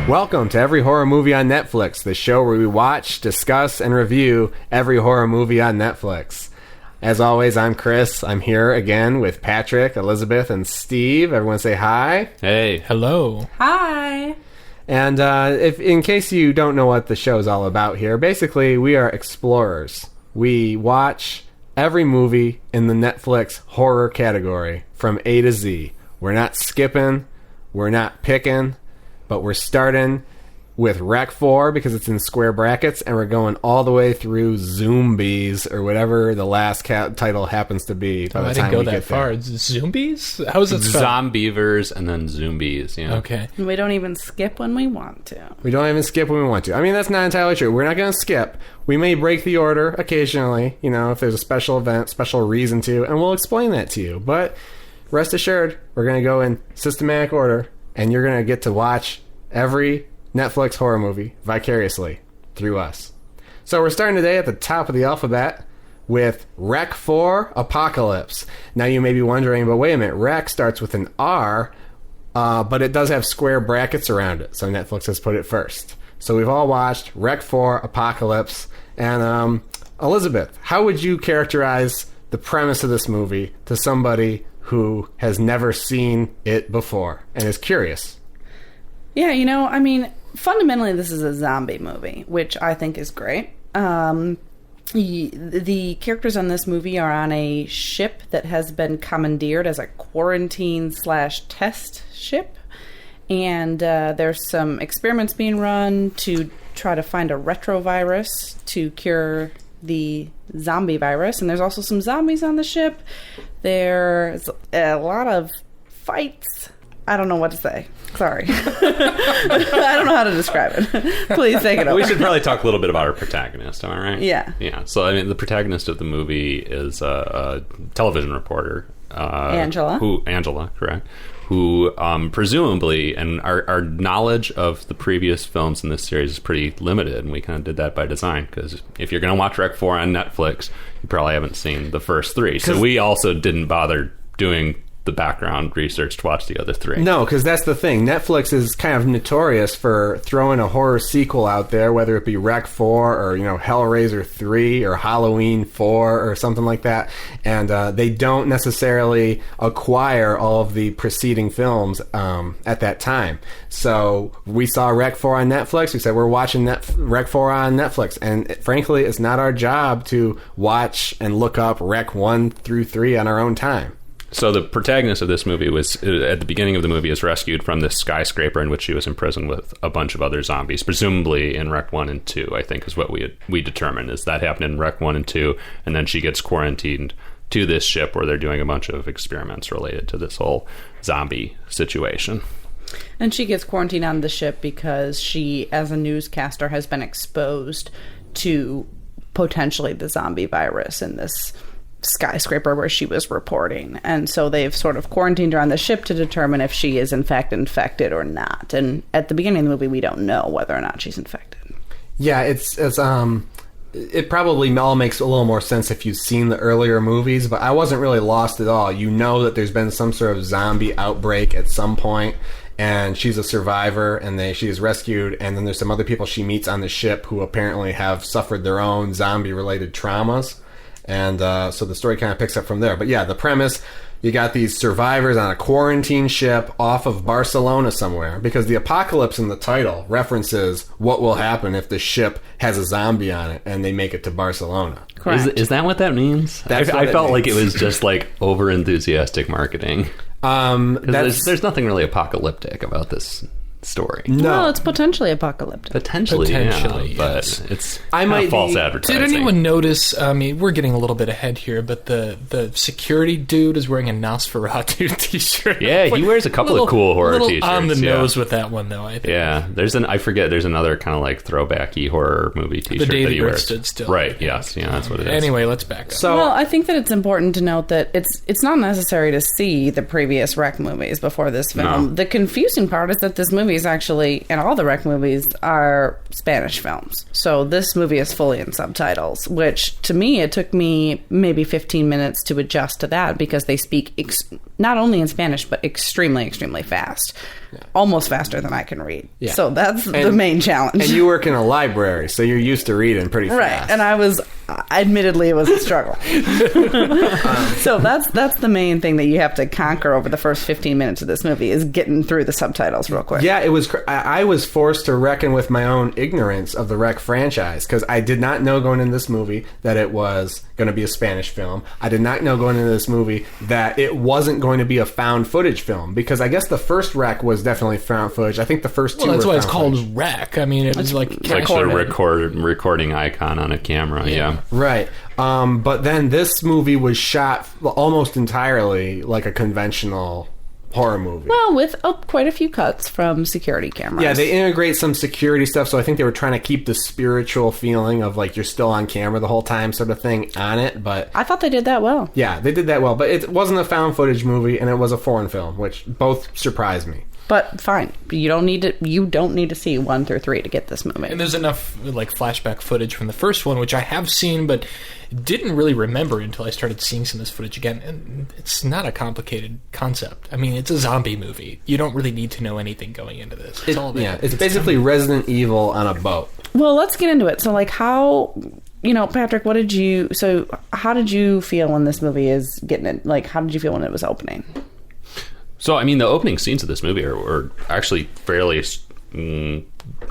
Welcome to Every Horror Movie on Netflix, the show where we watch, discuss, and review every horror movie on Netflix. As always, I'm Chris. I'm here again with Patrick, Elizabeth, and Steve. Everyone say hi. Hey. Hello. Hi. And if in case you don't know what the show's all about here, basically we are explorers. We watch every movie in the Netflix horror category from A to Z. We're not skipping. We're not picking. But we're starting with Rec 4 because it's in square brackets, and we're going all the way through Zombies or whatever the last title happens to be. By the time I didn't go we that get far. there. Zombies? How is it spelled? Zombievers and then Zombies. Yeah. Okay. We don't even skip when we want to. We don't even skip when we want to. I mean, that's not entirely true. We're not going to skip. We may break the order occasionally, if there's a special event, special reason to, and we'll explain that to you. But rest assured, we're going to go in systematic order, and you're going to get to watch every Netflix horror movie vicariously through us. So we're starting today at the top of the alphabet with Rec 4 Apocalypse. Now you may be wondering, but wait a minute, Rec starts with an R, but it does have square brackets around it, so Netflix has put it first. So we've all watched Rec 4 Apocalypse, and Elizabeth, how would you characterize the premise of this movie to somebody who has never seen it before and is curious? Yeah, fundamentally this is a zombie movie, which I think is great. The characters on this movie are on a ship that has been commandeered as a quarantine/test ship. And there's some experiments being run to try to find a retrovirus to cure the zombie virus. And there's also some zombies on the ship. There's a lot of fights. I don't know what to say. Sorry. I don't know how to describe it. Please take it over. We should probably talk a little bit about our protagonist, am I right? Yeah. Yeah. So, the protagonist of the movie is a television reporter. Angela. Angela, correct. Who, presumably, and our knowledge of the previous films in this series is pretty limited, and we kind of did that by design, because if you're going to watch Rec 4 on Netflix, you probably haven't seen the first three. So we also didn't bother doing the background research to watch the other three. No, because that's the thing. Netflix is kind of notorious for throwing a horror sequel out there, whether it be Rec 4 or, Hellraiser 3 or Halloween 4 or something like that. And they don't necessarily acquire all of the preceding films at that time. So we saw Rec 4 on Netflix. We said we're watching Rec 4 on Netflix. And frankly, it's not our job to watch and look up Rec 1 through 3 on our own time. So the protagonist of this movie was, at the beginning of the movie, is rescued from this skyscraper in which she was imprisoned with a bunch of other zombies, presumably in Rec 1 and 2, I think is what we determined, is that happened in Rec 1 and 2, and then she gets quarantined to this ship where they're doing a bunch of experiments related to this whole zombie situation. And she gets quarantined on the ship because she, as a newscaster, has been exposed to potentially the zombie virus in this skyscraper where she was reporting. And so they've sort of quarantined her on the ship to determine if she is in fact infected or not. And at the beginning of the movie, we don't know whether or not she's infected. Yeah, it probably all makes a little more sense if you've seen the earlier movies, but I wasn't really lost at all. You know that there's been some sort of zombie outbreak at some point, and she's a survivor, and she is rescued, and then there's some other people she meets on the ship who apparently have suffered their own zombie-related traumas. And so the story kind of picks up from there. But yeah, the premise, you got these survivors on a quarantine ship off of Barcelona somewhere, because the apocalypse in the title references what will happen if the ship has a zombie on it and they make it to Barcelona. Correct. Is that what that means? I felt like it was just like over-enthusiastic marketing. There's nothing really apocalyptic about this story. No. Well, it's potentially apocalyptic. Potentially, Potentially, but yes. it's I might false be- advertising. Did anyone notice? I mean, we're getting a little bit ahead here, but the security dude is wearing a Nosferatu t-shirt. Yeah, he wears a couple of cool horror little t-shirts. on the yeah. nose with that one, though. I think. Yeah, there's another kind of like throwbacky horror movie t-shirt The day that the he Earth wears. stood still. Right? Yes. Yeah, that's what it is. Anyway, let's back up. So Well, I think that it's important to note that it's not necessary to see the previous Rec movies before this film. No. The confusing part is that this movie is actually, and all the Rec movies are Spanish films. So this movie is fully in subtitles, which to me, it took me maybe 15 minutes to adjust to that because they speak not only in Spanish, but extremely, extremely fast. Almost faster than I can read. Yeah. So that's the And- main challenge. and you work in a library, so you're used to reading pretty Right, fast. and I was, admittedly, it was a struggle. So that's the main thing that you have to conquer over the first 15 minutes of this movie is getting through the subtitles real quick. Yeah, it was. I was forced to reckon with my own ignorance of the Rec franchise because I did not know going into this movie that it was going to be a Spanish film. I did not know going into this movie that it wasn't going to be a found footage film because I guess the first Rec was definitely found footage. I think the first two. Well, that's were why it's found called footage. Rec. I mean, it was like It's like the recording icon on a camera. Yeah. Right. But then this movie was shot almost entirely like a conventional horror movie. Well, with quite a few cuts from security cameras. Yeah, they integrate some security stuff, so I think they were trying to keep the spiritual feeling of like you're still on camera the whole time sort of thing on it, but I thought they did that well. yeah, they did that well, but it wasn't a found footage movie and it was a foreign film, which both surprised me. But fine, you don't need to see 1 through 3 to get this movie. And there's enough like flashback footage from the first one, which I have seen, but didn't really remember until I started seeing some of this footage again. And it's not a complicated concept. I mean, it's a zombie movie. You don't really need to know anything going into this. It's all there. Yeah, it's basically Resident Evil on a boat. Well, let's get into it. So, like, how, Patrick, how did you feel when this movie is getting it? Like, how did you feel when it was opening? So, I mean, the opening scenes of this movie are actually fairly, I'm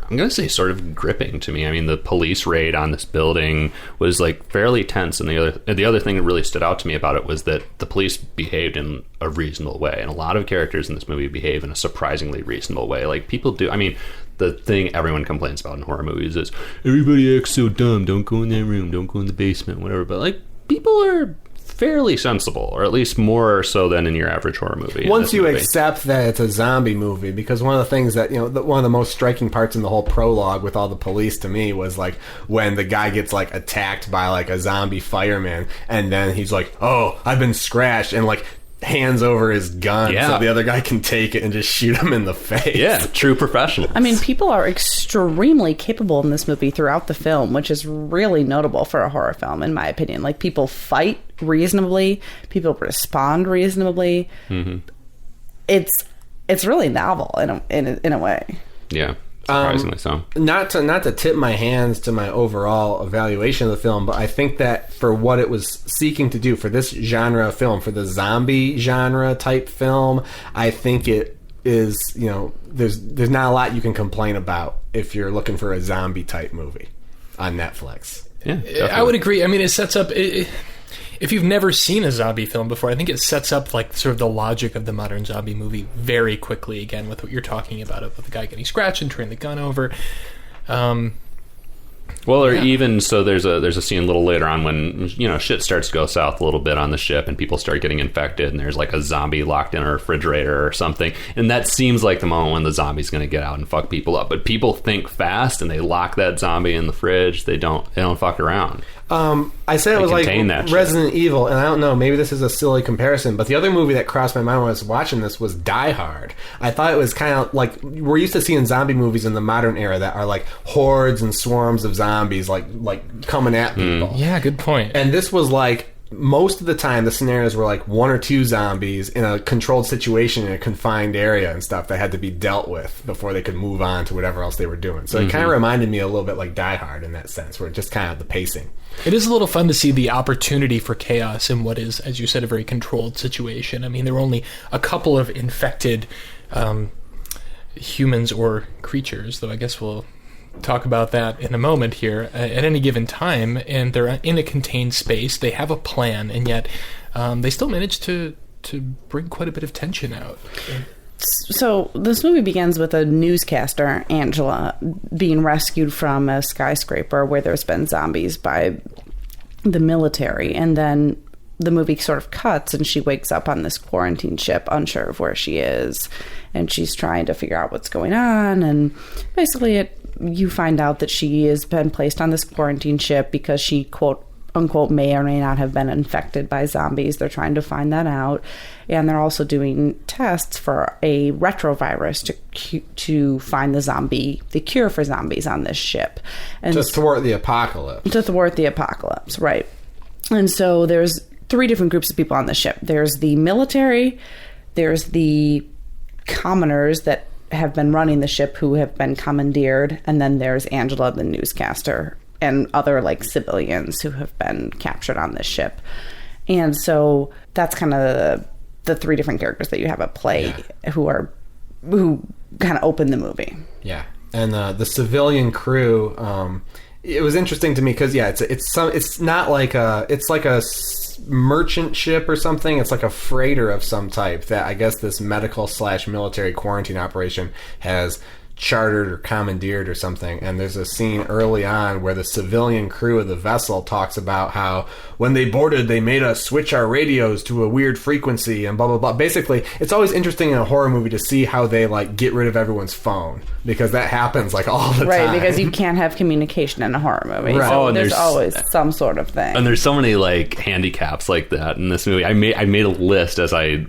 going to say sort of gripping to me. I mean, the police raid on this building was like fairly tense. And the other thing that really stood out to me about it was that the police behaved in a reasonable way. And a lot of characters in this movie behave in a surprisingly reasonable way. Like people do. I mean, the thing everyone complains about in horror movies is everybody acts so dumb. Don't go in that room. Don't go in the basement, whatever. But like people are fairly sensible, or at least more so than in your average horror movie. Once you accept that it's a zombie movie, because one of the things that, one of the most striking parts in the whole prologue with all the police to me was like when the guy gets like attacked by like a zombie fireman and then he's like, oh, I've been scratched, and like hands over his gun so the other guy can take it and just shoot him in the face. Yeah, true professional. I mean, people are extremely capable in this movie throughout the film, which is really notable for a horror film, in my opinion. Like, people fight reasonably, people respond reasonably. Mm-hmm. It's really novel in a way. Yeah. Surprisingly so. Not to tip my hands to my overall evaluation of the film, but I think that for what it was seeking to do for this genre of film, for the zombie genre type film, I think it is, there's not a lot you can complain about if you're looking for a zombie type movie on Netflix. Yeah, definitely. I would agree. I mean, it sets up... if you've never seen a zombie film before, I think it sets up like sort of the logic of the modern zombie movie very quickly, again, with what you're talking about, with the guy getting scratched and turning the gun over. Even so, there's a scene a little later on when shit starts to go south a little bit on the ship and people start getting infected and there's like a zombie locked in a refrigerator or something, and that seems like the moment when the zombie's going to get out and fuck people up. But people think fast and they lock that zombie in the fridge. They don't fuck around. I said it was like Resident Evil, and I don't know, maybe this is a silly comparison, but the other movie that crossed my mind when I was watching this was Die Hard. I thought it was kind of like, we're used to seeing zombie movies in the modern era that are like hordes and swarms of zombies like coming at people. Yeah, good point. And this was like, most of the time the scenarios were like 1 or 2 zombies in a controlled situation in a confined area and stuff that had to be dealt with before they could move on to whatever else they were doing. So it kind of reminded me a little bit like Die Hard in that sense, where it just kind of the pacing. It is a little fun to see the opportunity for chaos in what is, as you said, a very controlled situation. I mean, there were only a couple of infected humans or creatures, though I guess we'll talk about that in a moment here, at any given time, and they're in a contained space. They have a plan, and yet they still manage to bring quite a bit of tension out. So this movie begins with a newscaster, Angela, being rescued from a skyscraper where there's been zombies by the military. And then the movie sort of cuts and she wakes up on this quarantine ship, unsure of where she is. And she's trying to figure out what's going on. And basically you find out that she has been placed on this quarantine ship because she, quote unquote, may or may not have been infected by zombies. They're trying to find that out. And they're also doing tests for a retrovirus to find the cure for zombies on this ship. And to thwart the apocalypse. To thwart the apocalypse, right. And so there's 3 different groups of people on the ship. There's the military, there's the commoners that have been running the ship who have been commandeered, and then there's Angela, the newscaster, and other like civilians who have been captured on this ship. And so that's kind of the 3 different characters that you have at play who kind of open the movie. Yeah. And the civilian crew, it was interesting to me because it's not like it's like a merchant ship or something. It's like a freighter of some type that I guess this medical/military quarantine operation has chartered or commandeered or something. And there's a scene early on where the civilian crew of the vessel talks about how when they boarded they made us switch our radios to a weird frequency and blah blah blah. Basically, it's always interesting in a horror movie to see how they like get rid of everyone's phone, because that happens like all the time. Right, because you can't have communication in a horror movie. Right. So there's always some sort of thing. And there's so many like handicaps like that in this movie. I made a list as I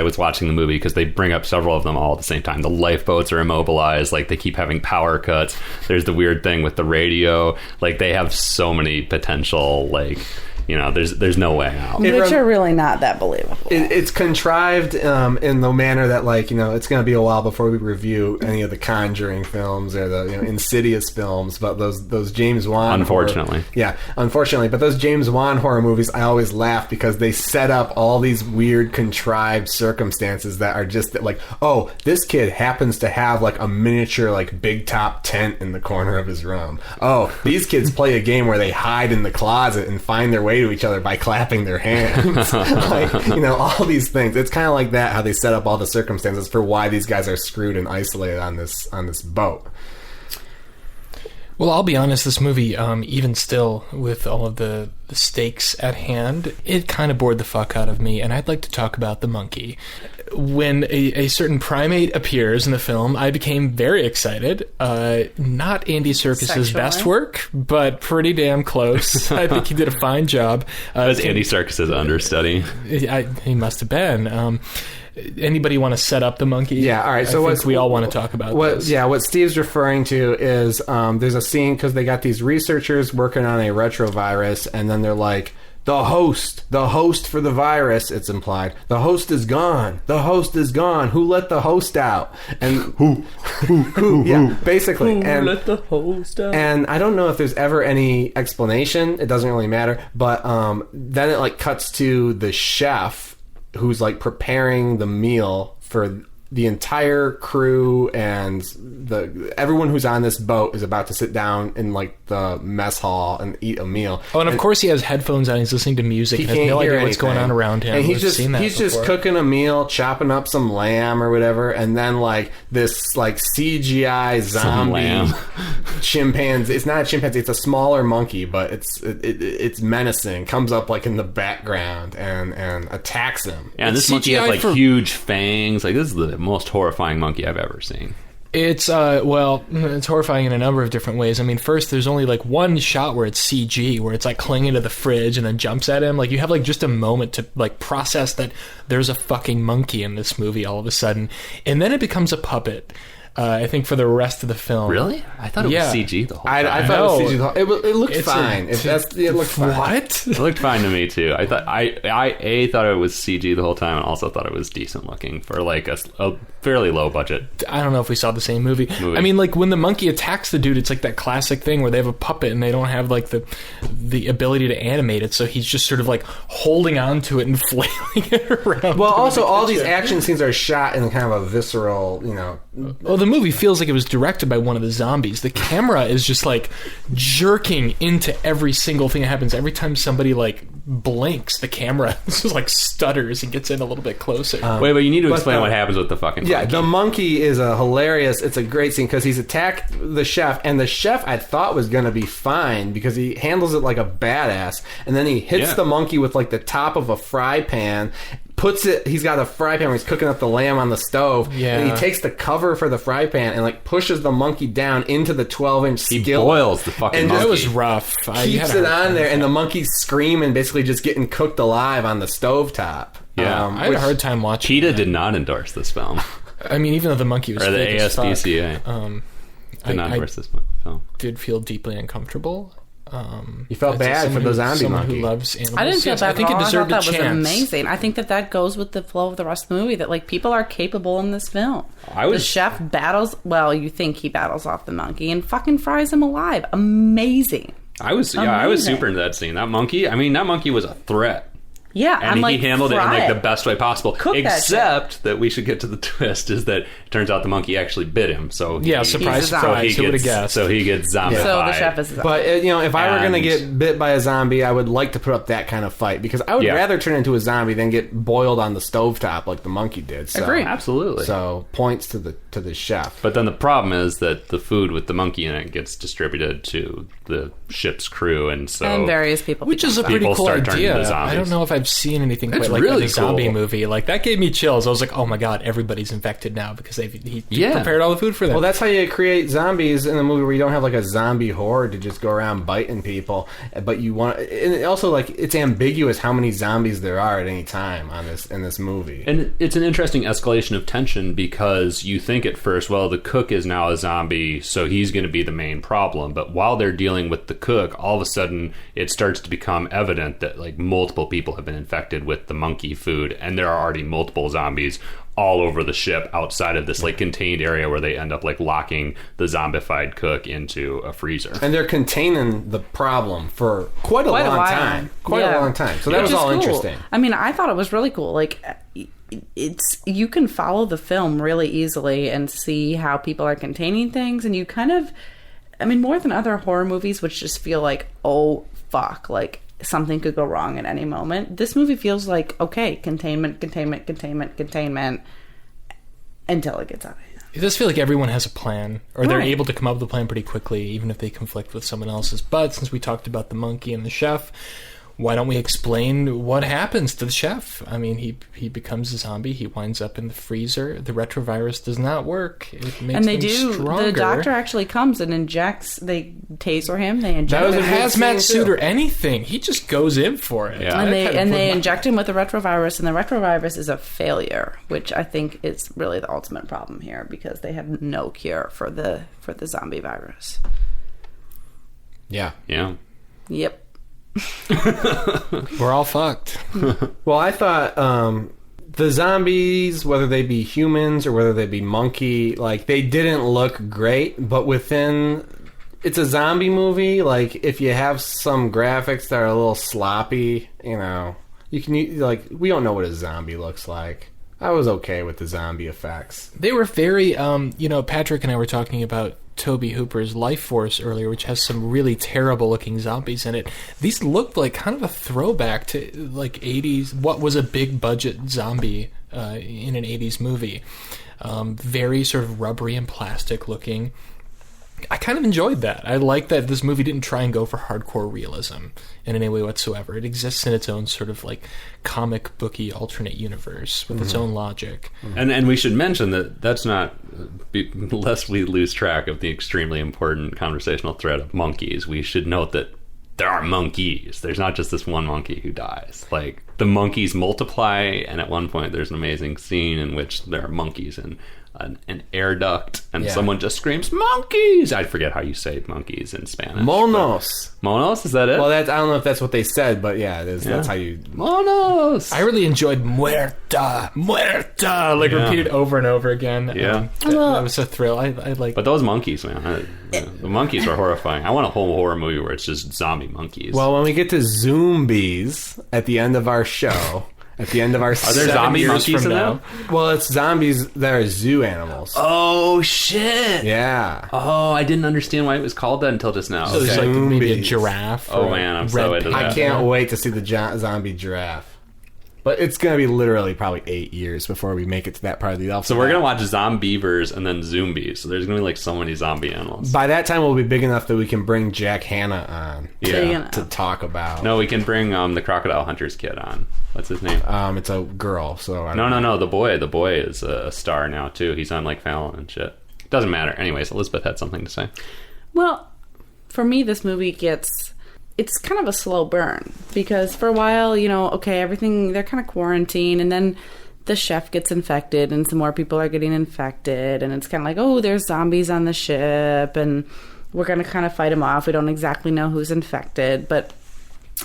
was watching the movie because they bring up several of them all at the same time. The lifeboats are immobilized, like they keep having power cuts. There's the weird thing with the radio. Like they have so many potential like, you know, there's no way out. Which are really not that believable. It's contrived in the manner that, like, you know, it's going to be a while before we review any of the Conjuring films or the Insidious films, but those James Wan unfortunately. Unfortunately. But those James Wan horror movies, I always laugh because they set up all these weird contrived circumstances that are just that, like, oh, this kid happens to have like a miniature like big top tent in the corner of his room. Oh, these kids play a game where they hide in the closet and find their way to each other by clapping their hands. Like, you know, all these things. It's kind of like that, how they set up all the circumstances for why these guys are screwed and isolated on this boat. Well, I'll be honest, this movie, even still, with all of the stakes at hand, it kind of bored the fuck out of me, and I'd like to talk about the monkey. When a certain primate appears in the film, I became very excited. Not Andy Serkis's best work, but pretty damn close. I think he did a fine job. That was Andy Serkis's understudy. He must have been. Anybody want to set up the monkey? Yeah, all right. So we all want to talk about this. Yeah, what Steve's referring to is there's a scene because they got these researchers working on a retrovirus, and then they're like, the host for the virus, it's implied. The host is gone. The host is gone. Who let the host out? And who? Yeah, basically. Who let the host out? And I don't know if there's ever any explanation. It doesn't really matter. But then it like cuts to the chef who's like preparing the meal for the entire crew, and everyone who's on this boat is about to sit down in like the mess hall and eat a meal. Oh, and of course he has headphones on. He's listening to music. He has no idea what's going on around him. And he's just cooking a meal, chopping up some lamb or whatever, and then like this like CGI zombie chimpanzee. It's not a chimpanzee. It's a smaller monkey, but it's menacing. Comes up like in the background and attacks him. Yeah, and this monkey has like huge fangs. Like this is the most horrifying monkey I've ever seen. It's it's horrifying in a number of different ways. I mean, first there's only like one shot where it's CG, where it's like clinging to the fridge and then jumps at him. Like you have like just a moment to like process that there's a fucking monkey in this movie all of a sudden, and then it becomes a puppet. I think for the rest of the film. Really? I thought it was CG the whole time. I thought it was CG the whole time. It looked fine. It looked fine. What? It looked fine to me too. I thought I thought it was CG the whole time, and also thought it was decent looking for like a fairly low budget. I don't know if we saw the same movie. I mean, like when the monkey attacks the dude, it's like that classic thing where they have a puppet and they don't have like the ability to animate it, so he's just sort of like holding on to it and flailing it around. Well, also all these action scenes are shot in kind of a visceral, you know. Well, the movie feels like it was directed by one of the zombies. The camera is just like jerking into every single thing that happens. Every time somebody like blinks, the camera just like stutters and gets in a little bit closer. Wait, but you need to explain what happens with the fucking monkey. The monkey is it's a great scene because he's attacked the chef, and the chef I thought was going to be fine because he handles it like a badass, and then he hits the monkey with like the top of a fry pan, he's got a fry pan where he's cooking up the lamb on the stove, and he takes the cover for the fry pan and like pushes the monkey down into the 12-inch skillet. He boils the fucking and monkey. That was rough. Keeps it on there, and the monkey's screaming, basically just getting cooked alive on the stovetop. Yeah. I had a hard time watching PETA that. did not endorse this film. I mean, even though the monkey was Or the fake as fuck, ASPCA. Did not endorse this film. did feel deeply uncomfortable. You felt bad for the zombie monkey. Who loves animals. I didn't feel Yes, bad I think at all. it deserved I a thought that was chance. amazing. I think that goes with the flow of the rest of the movie. That like people are capable in this film. The chef battles. Well, you think he battles off the monkey and fucking fries him alive. Amazing. I was super into that scene. That monkey was a threat. Yeah, And he handled it in like the best way possible. Cook Except that we should get to the twist is that it turns out the monkey actually bit him. So surprise, a zombie. surprise. Who would have guessed? So he gets zombified. So the chef is. But if I were going to And- get bit by a zombie, I would like to put up that kind of fight because I would rather turn into a zombie than get boiled on the stovetop like the monkey did. So, Agreed. Absolutely. So points to the chef. But then the problem is that the food with the monkey in it gets distributed to the ship's crew, and so and various people, Which is a pretty People cool start turning idea. into zombies. I don't know if I've seen anything quite It's like really that in a zombie cool. movie. Like that gave me chills. I was like, oh my god, everybody's infected now because he Yeah. prepared all the food for them. Well, that's how you create zombies in a movie where you don't have like a zombie horde to just go around biting people, but you want. And also, like, it's ambiguous how many zombies there are at any time in this movie. And it's an interesting escalation of tension because you think at first, well, the cook is now a zombie, so he's going to be the main problem. But while they're dealing with the cook, all of a sudden it starts to become evident that like multiple people have been infected with the monkey food, and there are already multiple zombies all over the ship outside of this like contained area where they end up like locking the zombified cook into a freezer. And they're containing the problem for quite a long while. time. Quite Yeah. a long time. So that was Which is all cool. interesting. I mean, I thought it was really cool. Like, it's you can follow the film really easily and see how people are containing things, and you kind of, I mean, more than other horror movies, which just feel like, oh fuck, like something could go wrong at any moment. This movie feels like, okay, containment until it gets out of hand. It does feel like everyone has a plan, or they're Right. able to come up with a plan pretty quickly, even if they conflict with someone else's. But since we talked about the monkey and the chef, why don't we explain what happens to the chef? I mean, he becomes a zombie. He winds up in the freezer. The retrovirus does not work. It makes And they him do. stronger. The doctor actually comes and injects. They taser him. They inject. That was a a good hazmat scene, suit too. or anything. He just goes in for it. Yeah. And That they kinda and blew they my- inject him with the retrovirus, and the retrovirus is a failure, which I think is really the ultimate problem here because they have no cure for the zombie virus. Yeah. Yeah. Yep. We're all fucked. Well, I thought the zombies, whether they be humans or whether they be monkey, like, they didn't look great, but it's a zombie movie. Like, if you have some graphics that are a little sloppy, you can, like, we don't know what a zombie looks like. I was okay with the zombie effects. They were very, Patrick and I were talking about Tobe Hooper's Life Force earlier, which has some really terrible looking zombies in it. These looked like kind of a throwback to like 80s, what was a big budget zombie in an 80s movie. Very sort of rubbery and plastic looking. I kind of enjoyed that. I like that this movie didn't try and go for hardcore realism in any way whatsoever. It exists in its own sort of like comic booky alternate universe with its own logic. And we should mention that that's not, lest we lose track of the extremely important conversational thread of monkeys, we should note that there are monkeys. There's not just this one monkey who dies. Like, the monkeys multiply, and at one point there's an amazing scene in which there are monkeys in an air duct, and someone just screams, monkeys! I forget how you say monkeys in Spanish. Monos. Monos? Is that it? Well, I don't know if that's what they said, but yeah, that's how you... Monos! I really enjoyed muerta, repeated over and over again. Yeah. That was a thrill. I like. But those monkeys, man, the monkeys were horrifying. I want a whole horror movie where it's just zombie monkeys. Well, when we get to Zombies at the end of our show, at the end of our. Are there 7 zombie years monkeys from in now. that? Well, it's zombies that are zoo animals. Oh shit! Yeah. Oh, I didn't understand why it was called that until just now. So there's like maybe a Zombies. giraffe. Oh, or man, I'm a so red into panda. I can't wait to see the zombie giraffe. But it's going to be literally probably 8 years before we make it to that part of the alphabet. So we're gonna watch zombievers and then zombies. So there's gonna be like so many zombie animals. By that time, we'll be big enough that we can bring Jack Hanna on Yeah. to talk about. No, we can bring the Crocodile Hunter's kid on. What's his name? It's a girl, so I don't know. No. The boy is a star now too. He's on like Fallon and shit. Doesn't matter. Anyways, Elizabeth had something to say. Well, for me, this movie it's kind of a slow burn because for a while, okay, everything, they're kind of quarantined, and then the chef gets infected and some more people are getting infected, and it's kind of like, oh, there's zombies on the ship and we're going to kind of fight them off. We don't exactly know who's infected, but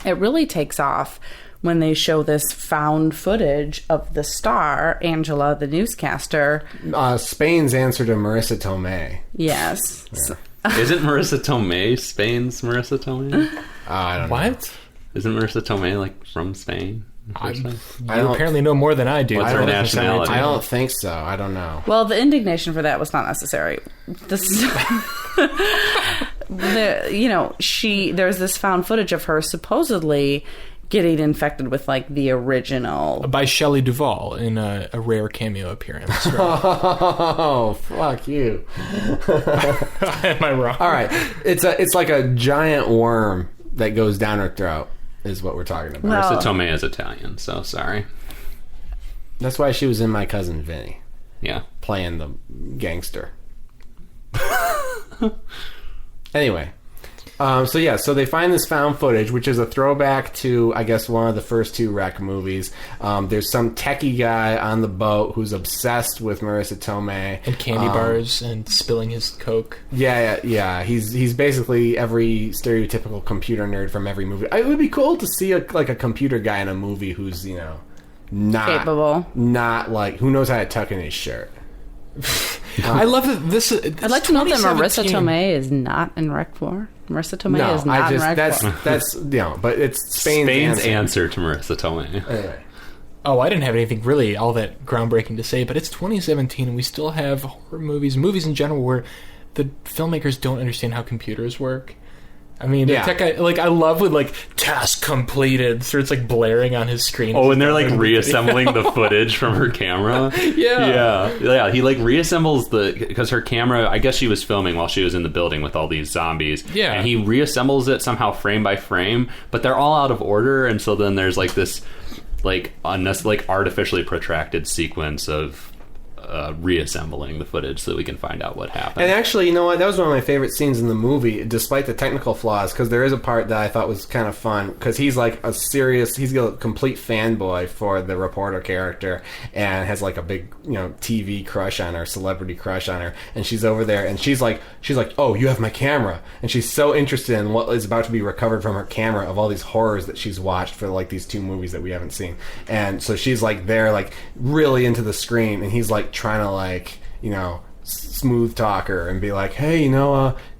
it really takes off when they show this found footage of the star, Angela, the newscaster. Spain's answer to Marissa Tomei. Yes. Isn't Marissa Tomei Spain's Marissa Tomei? I don't know. What? Isn't Marissa Tomei like from Spain? You don't- apparently know more than I do. What's That her doesn't sound right nationality? to I me. don't think so. I don't know. Well, the indignation for that was not necessary. This, there's this found footage of her supposedly getting infected with like the original. By Shelley Duvall in a rare cameo appearance. Right? Oh, fuck you. Am I wrong? All right. It's like a giant worm that goes down her throat is what we're talking about. Well- Marissa Tomei is Italian, so sorry. That's why she was in My Cousin Vinny, Yeah. playing the gangster. Anyway. So they find this found footage, which is a throwback to, I guess, one of the first two Wreck movies. There's some techie guy on the boat who's obsessed with Marissa Tomei. And candy bars and spilling his Coke. Yeah. He's basically every stereotypical computer nerd from every movie. It would be cool to see a computer guy in a movie who's, not Capable. not like, who knows how to tuck in his shirt. I love that this. I'd like to know that Marissa 2017. Tomei is not in Rec 4. Marissa Tomei No, is not in Rec 4. that's but it's Spain's answer to Marissa Tomei. Anyway. Oh, I didn't have anything really all that groundbreaking to say, but it's 2017 and we still have horror movies in general, where the filmmakers don't understand how computers work. I mean, the Yeah. tech guy, I love when, task completed, so it's, blaring on his screen. Oh, and they're, reassembling the footage from her camera? Yeah. Yeah, he, reassembles because her camera, I guess she was filming while she was in the building with all these zombies. Yeah. And he reassembles it somehow frame by frame, but they're all out of order, and so then there's, this, artificially protracted sequence of reassembling the footage so that we can find out what happened. And actually, you know what? That was one of my favorite scenes in the movie, despite the technical flaws, because there is a part that I thought was kind of fun, because he's he's a complete fanboy for the reporter character, and has a big, TV crush on her, celebrity crush on her, and she's over there, and she's like, oh, you have my camera, and she's so interested in what is about to be recovered from her camera of all these horrors that she's watched for these two movies that we haven't seen, and so she's there, really into the screen, and he's trying to smooth talk her and be like, hey,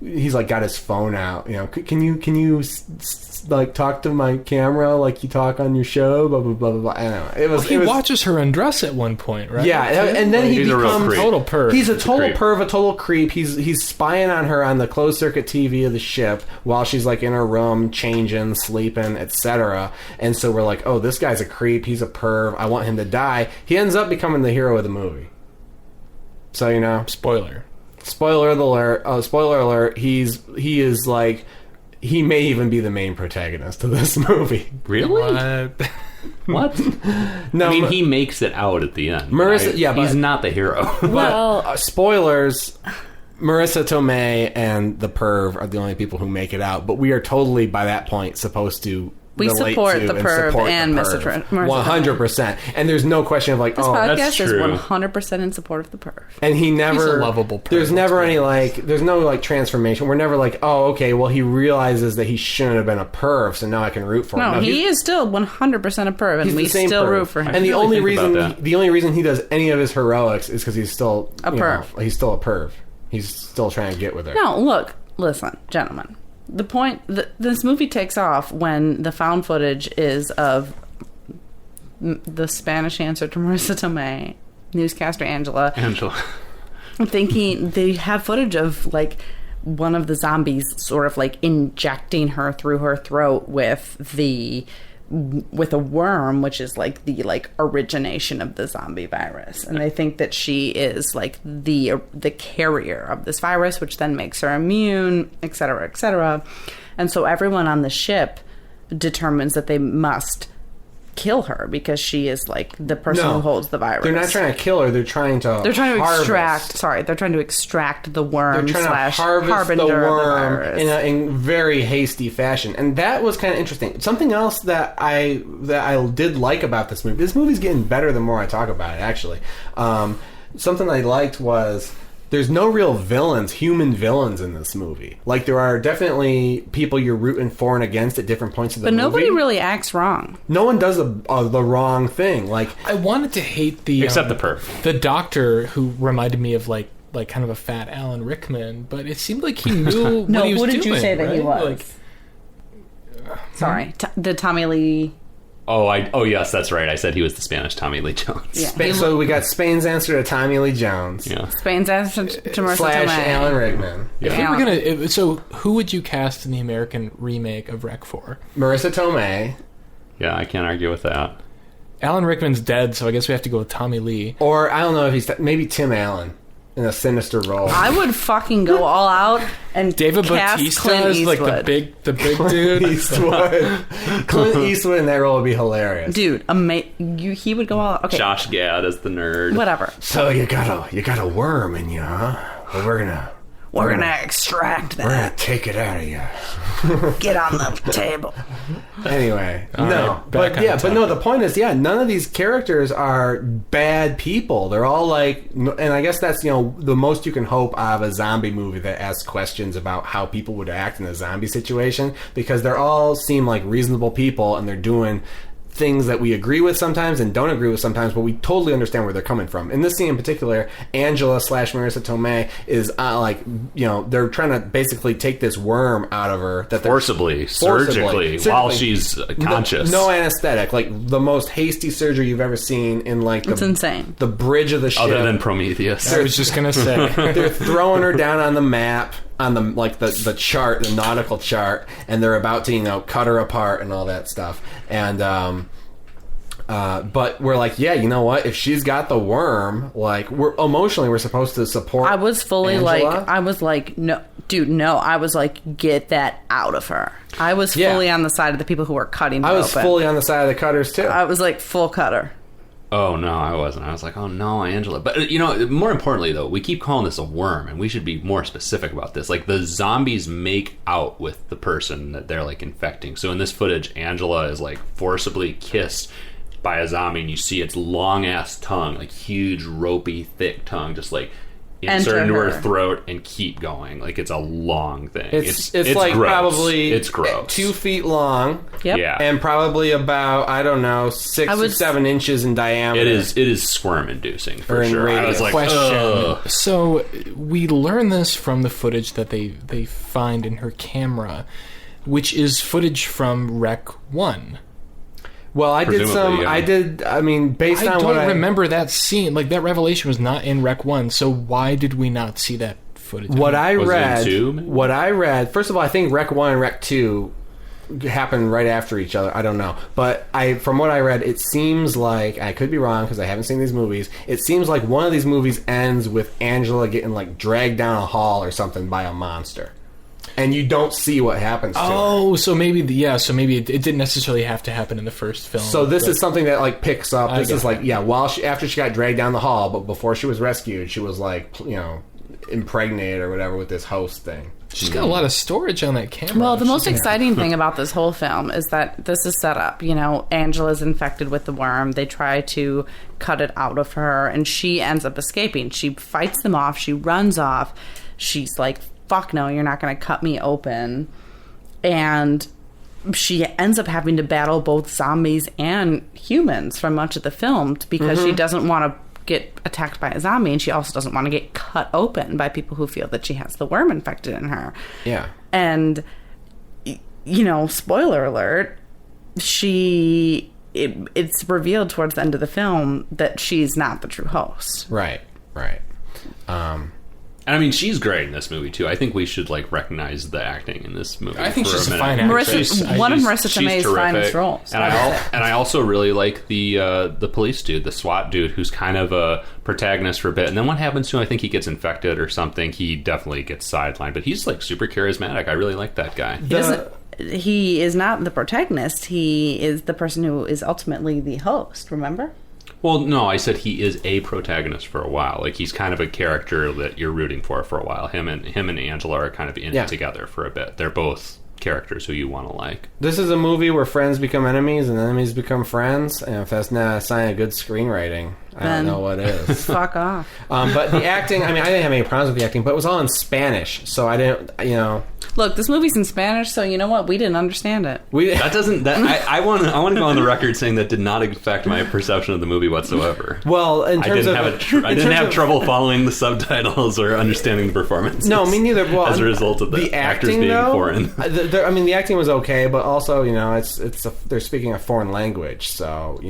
he's got his phone out, can you talk to my camera like you talk on your show, blah blah blah blah blah. I don't know. He watches her undress at one point, right? Yeah, and then he He's a real becomes creep. Total perv. He's a He's a total creep. perv, a total creep. He's spying on her on the closed circuit TV of the ship while she's in her room, changing, sleeping, etc. And so we're like, oh, this guy's a creep. He's a perv. I want him to die. He ends up becoming the hero of the movie. So Spoiler. spoiler alert. Spoiler alert. He may even be the main protagonist of this movie. Really? What? No, I mean, he makes it out at the end. Marissa- right? yeah, but- he's not the hero. Well, spoilers. Marissa Tomei and the perv are the only people who make it out, but we are totally by that point supposed to We relate support to the and perv support and the Mr. perv. Marissa 100%. And there's no question of this oh, podcast that's is true. 100% in support of the perv. and he never He's a lovable perv, There's let's never be any honest. there's no transformation. We're never oh, okay, well he realizes that he shouldn't have been a perv, so now I can root for him. No, he's- he is still 100% a perv, and He's we the same still perv. root for him. And the really only think about reason that. he does any of his heroics is because he's still A perv. he's still a perv. He's still trying to get with her. No, listen, gentlemen. The point, this movie takes off when the found footage is of the Spanish answer to Marissa Tomei, newscaster Angela. Thinking they have footage of like one of the zombies sort of like injecting her through her throat with a worm, which is like the like origination of the zombie virus, and they think that she is like the carrier of this virus, which then makes her immune, etc., etc. And so everyone on the ship determines that they must kill her because she is like the person who holds the virus. They're not trying to kill her. They're trying to extract. Sorry, they're trying to extract the worm. They're trying to harvest the worm in very hasty fashion, and that was kind of interesting. Something else that I did like about this movie. This movie's getting better the more I talk about it. Actually, something I liked was there's no real villains, human villains in this movie. Like, there are definitely people you're rooting for and against at different points of the movie. But nobody really acts wrong. No one does the wrong thing. Like, I wanted to hate except the perf. The doctor, who reminded me of like kind of a fat Alan Rickman, but it seemed like he knew what he was doing. No, who did you say that he was? Like, sorry, the Tommy Lee... Oh yes, that's right. I said he was the Spanish Tommy Lee Jones. Yeah. So we got Spain's answer to Tommy Lee Jones. Yeah. Spain's answer to Marissa Tomei. / Alan Rickman. If we were gonna, so who would you cast in the American remake of Rec 4? Marissa Tomei. Yeah, I can't argue with that. Alan Rickman's dead, so I guess we have to go with Tommy Lee. Or, I don't know if he's... maybe Tim Allen in a sinister role. I would fucking go all out and David cast Bautista Clint is Eastwood. like the big dude. Eastwood. Clint Eastwood in that role would be hilarious. Dude, he would go all out. Okay. Josh Gad as the nerd. Whatever. So you got a worm in you, huh? Well, we're gonna extract that. We're gonna take it out of you. Get on the table. Anyway, All no, right, but no. The point is, none of these characters are bad people. They're all like, and I guess that's the most you can hope of a zombie movie that asks questions about how people would act in a zombie situation, because they're all seem like reasonable people and they're doing things that we agree with sometimes and don't agree with sometimes, but we totally understand where they're coming from. In this scene in particular, Angela / Marissa Tomei is they're trying to basically take this worm out of her that forcibly, surgically, while she's conscious. No anesthetic, like the most hasty surgery you've ever seen in it's insane. The bridge of the ship. Other than Prometheus. I was just gonna say they're throwing her down on the map, on the chart, the nautical chart, and they're about to cut her apart and all that stuff. And but we're like, yeah, you know what? If she's got the worm, like, we're supposed to support. I was fully Angela. no, dude, no. I was like, get that out of her. I was fully on the side of the people who were cutting her I was open. fully on the side of the cutters too. I was like, full cutter. Oh, no, I wasn't. I was like, oh, no, Angela. But, more importantly, though, we keep calling this a worm, and we should be more specific about this. Like, the zombies make out with the person that they're, like, infecting. So in this footage, Angela is, like, forcibly kissed by a zombie, and you see its long-ass tongue, like, huge, ropey, thick tongue, just, like, insert into her throat and keep going. Like, it's a long thing. It's like gross. probably it's gross. 2 feet long. Yep. Yeah. And probably about, I don't know, 6 or 7 inches in diameter. It is squirm inducing for Or in sure. I radius. was like, question. ugh. So we learn this from the footage that they find in her camera, which is footage from Rec 1. Well, I did some. Yeah. I mean, based on what I remember that scene. Like, that revelation was not in Rec 1. So why did we not see that footage? What I Was it in read. 2, maybe? What I read. First of all, I think Rec 1 and Rec 2 happened right after each other. I don't know, but from what I read, it seems like, I could be wrong because I haven't seen these movies. It seems like one of these movies ends with Angela getting like dragged down a hall or something by a monster. And you don't see what happens to her. Oh, so maybe it didn't necessarily have to happen in the first film. So this is something that like picks up. This is like, that. after she got dragged down the hall, but before she was rescued, she was like, impregnated or whatever with this host thing. She's got a lot of storage on that camera. Well, the most exciting thing about this whole film is that this is set up. Angela's infected with the worm. They try to cut it out of her, and she ends up escaping. She fights them off. She runs off. She's like, fuck no, you're not going to cut me open. And she ends up having to battle both zombies and humans for much of the film because she doesn't want to get attacked by a zombie, and she also doesn't want to get cut open by people who feel that she has the worm infected in her. Yeah. And, spoiler alert, she it's revealed towards the end of the film that she's not the true host. Right. And I mean, she's great in this movie too. I think we should like recognize the acting in this movie. I think for she's a a fine minute. actress. One of Marissa She's Tomei's terrific. finest roles. And I also really like the police dude, the SWAT dude, who's kind of a protagonist for a bit. And then what happens to him? I think he gets infected or something. He definitely gets sidelined, but he's like super charismatic. I really like that guy. He is not the protagonist. He is the person who is ultimately the host, remember? Well, no, I said he is a protagonist for a while. Like he's kind of a character that you're rooting for a while. Him and Angela are kind of in it together for a bit. They're both characters who you want to like. This is a movie where friends become enemies and enemies become friends. And if that's not a sign of good screenwriting, I don't know what is. Fuck off. But the acting, I mean, I didn't have any problems with the acting, but it was all in Spanish, so I didn't, Look, this movie's in Spanish, so you know what? We didn't understand it. I want to go on the record saying that did not affect my perception of the movie whatsoever. Well, in terms I didn't have trouble following the subtitles or understanding the performances. No, me neither. Well, as a result of the actors acting, being foreign. The acting was okay, but also, they're speaking a foreign language, so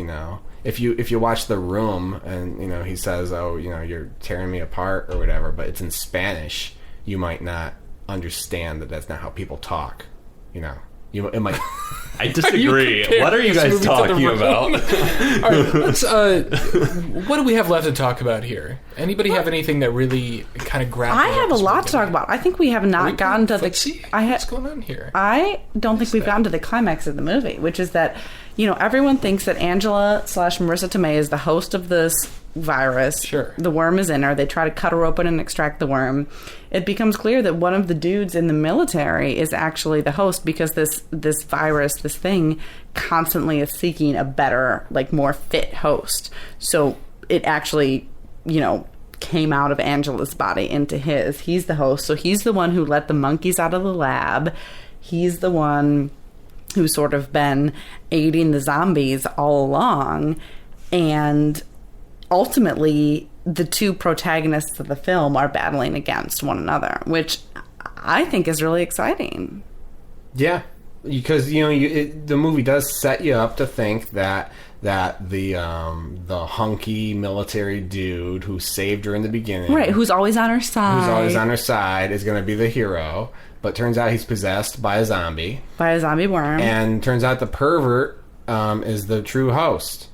if you watch The Room and he says, "Oh, you're tearing me apart" or whatever, but it's in Spanish, you might not understand that that's not how people talk. It might. I disagree. What are you guys talking about? All right, let's. What do we have left to talk about here? Anybody have anything that really kind of grabs? I have a lot to talk about. I think we have not gotten to Let's see. What's going on here? I don't think we've gotten to the climax of the movie, which is that everyone thinks that Angela / Marissa Tomei is the host of this virus. Sure. The worm is in her. They try to cut her open and extract the worm. It becomes clear that one of the dudes in the military is actually the host because this virus, this thing, constantly is seeking a better, more fit host. So it actually, came out of Angela's body into his. He's the host. So he's the one who let the monkeys out of the lab. He's the one who's sort of been aiding the zombies all along. And ultimately, the two protagonists of the film are battling against one another, which I think is really exciting. Yeah, because the movie does set you up to think that the hunky military dude who saved her in the beginning, right, who's always on her side, is going to be the hero. But turns out he's possessed by a zombie worm, and turns out the pervert is the true host.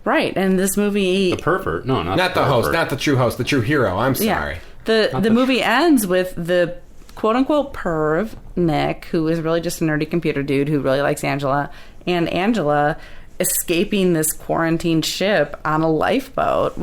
Right, and this movie... The pervert? No, not the host, not the true host, the true hero. I'm sorry. Yeah. The movie ends with the quote-unquote perv, Nick, who is really just a nerdy computer dude who really likes Angela, and Angela escaping this quarantined ship on a lifeboat,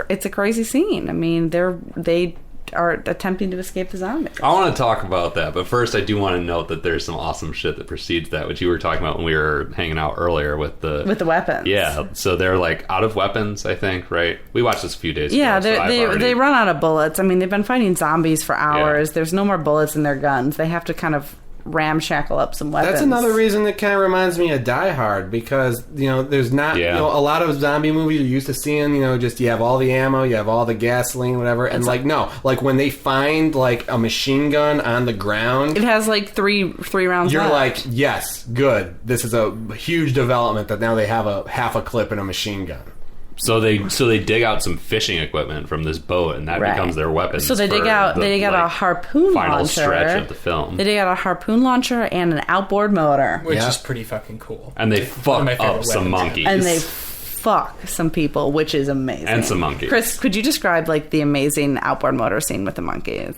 it's a crazy scene. I mean, they are attempting to escape the zombies. I want to talk about that, but first I do want to note that there's some awesome shit that precedes that, which you were talking about when we were hanging out earlier with the weapons. Yeah, so they're out of weapons, I think, right? We watched this a few days ago. Yeah, they run out of bullets. I mean, they've been fighting zombies for hours. Yeah. There's no more bullets in their guns. They have to kind of ramshackle up some weapons. That's another reason that kind of reminds me of Die Hard, because there's not a lot of zombie movies you're used to seeing. Just you have all the ammo, you have all the gasoline, whatever, and when they find a machine gun on the ground, it has three rounds. You're left. yes, good. This is a huge development that now they have a half a clip in a machine gun. So they dig out some fishing equipment from this boat, and that becomes their weapon. So they dig out a harpoon final launcher. Stretch of the film. They dig out a harpoon launcher and an outboard motor, which is pretty fucking cool. And they fuck up some monkeys. And they fuck some people, which is amazing. And some monkeys. Chris, could you describe the amazing outboard motor scene with the monkeys?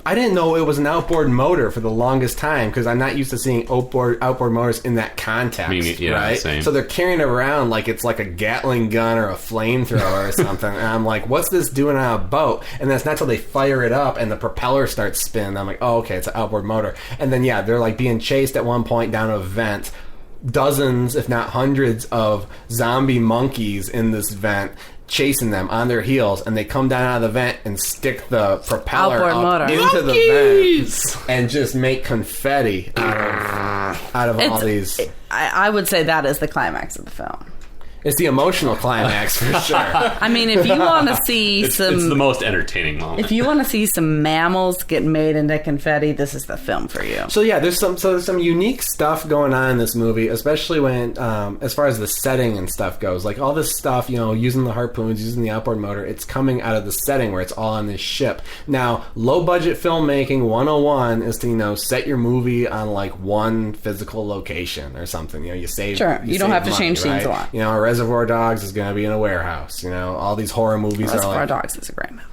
I didn't know it was an outboard motor for the longest time because I'm not used to seeing outboard motors in that context. Right? Same. So they're carrying it around like it's like a Gatling gun or a flamethrower or something. And I'm like, what's this doing on a boat? And that's not till they fire it up and the propeller starts spinning. I'm like, oh, okay, it's an outboard motor. And then, they're being chased at one point down a vent. Dozens, if not hundreds, of zombie monkeys in this vent chasing them on their heels, and they come down out of the vent and stick the propeller up into the vent and just make confetti out of all these. I would say that is the climax of the film. It's the emotional climax for sure. I mean, if you want to see It's the most entertaining moment. if you want to see some mammals get made into confetti, this is the film for you. So yeah, there's some unique stuff going on in this movie, especially when as far as the setting and stuff goes. Like all this stuff, using the harpoons, using the outboard motor, it's coming out of the setting where it's all on this ship. Now, low budget filmmaking 101 is to set your movie on like one physical location or something. You save. Sure, you don't have to money, change scenes a lot. Reservoir Dogs is going to be in a warehouse. All these horror movies Reservoir are like... Dogs is a great movie.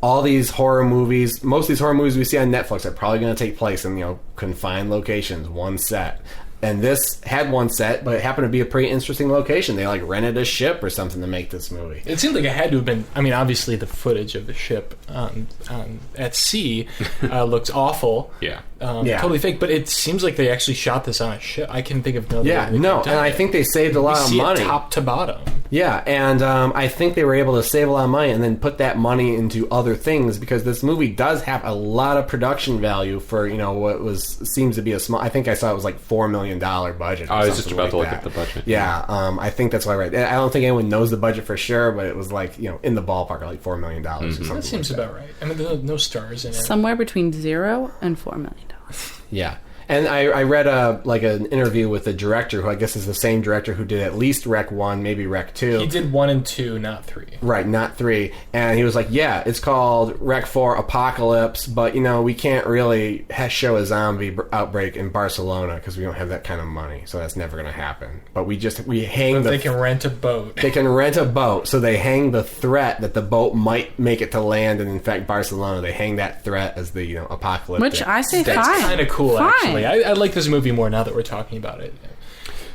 All these horror movies, most of these horror movies we see on Netflix are probably going to take place in, confined locations, one set. And this had one set, but it happened to be a pretty interesting location. They, rented a ship or something to make this movie. It seemed like it had to have been... I mean, obviously the footage of the ship at sea looks awful. Yeah. Totally fake, but it seems like they actually shot this on a ship. I can think of no... And I think they saved a lot of money. Top to bottom. Yeah, and I think they were able to save a lot of money and then put that money into other things because this movie does have a lot of production value for, what seems to be a small... I think I saw it was like $4 million budget. I was just about to look at the budget. Yeah, I think that's why I don't think anyone knows the budget for sure, but it was like, in the ballpark of like $4 million or something. That seems about right. I mean, there's no stars in it. Somewhere between $0 and $4 million. Yeah. And I read an interview with the director, who I guess is the same director who did at least Rec 1, maybe Rec 2. He did 1 and 2, not 3. Right, not 3. And he was like, yeah, it's called Rec 4 Apocalypse, but, we can't really show a zombie outbreak in Barcelona because we don't have that kind of money, so that's never going to happen. But we hang They can rent a boat. They can rent a boat, so they hang the threat that the boat might make it to land and infect Barcelona. They hang that threat as the, apocalypse. Which I say That's fine. kind of cool, Fine. actually. I like this movie more now that we're talking about it.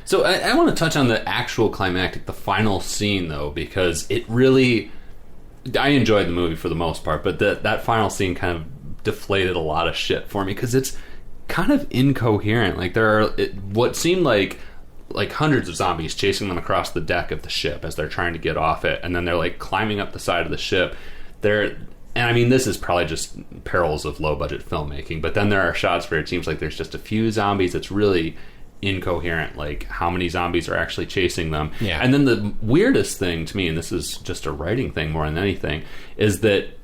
So I want to touch on the actual climactic, the final scene, though, because it really... I enjoyed the movie for the most part, but that final scene kind of deflated a lot of shit for me, because it's kind of incoherent. Like, there are what seemed like hundreds of zombies chasing them across the deck of the ship as they're trying to get off it, and then they're, climbing up the side of the ship. And I mean, this is probably just perils of low-budget filmmaking, but then there are shots where it seems like there's just a few zombies. It's really incoherent, like how many zombies are actually chasing them. Yeah. And then the weirdest thing to me, and this is just a writing thing more than anything, is that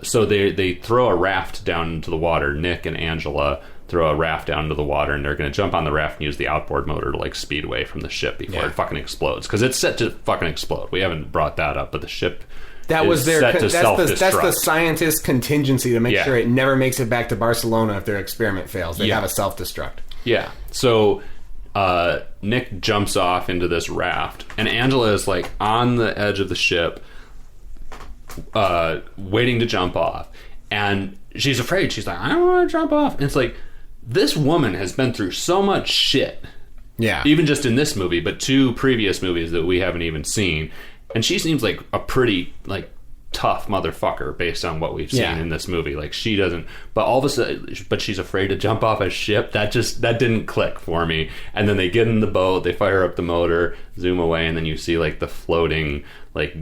so they throw a raft down into the water. Nick and Angela throw a raft down into the water, and they're going to jump on the raft and use the outboard motor to speed away from the ship before it fucking explodes, because it's set to fucking explode. We haven't brought that up, but the ship... That was their. That's the scientist contingency to make Yeah. sure it never makes it back to Barcelona if their experiment fails. They have a self-destruct. Yeah. So Nick jumps off into this raft, and Angela is on the edge of the ship, waiting to jump off, and she's afraid. She's like, I don't want to jump off. And it's like, this woman has been through so much shit. Yeah. Even just in this movie, but 2 previous movies that we haven't even seen. And she seems like a pretty, tough motherfucker based on what we've seen in this movie. She doesn't... But all of a sudden... But she's afraid to jump off a ship. That didn't click for me. And then they get in the boat, they fire up the motor, zoom away, and then you see, the floating,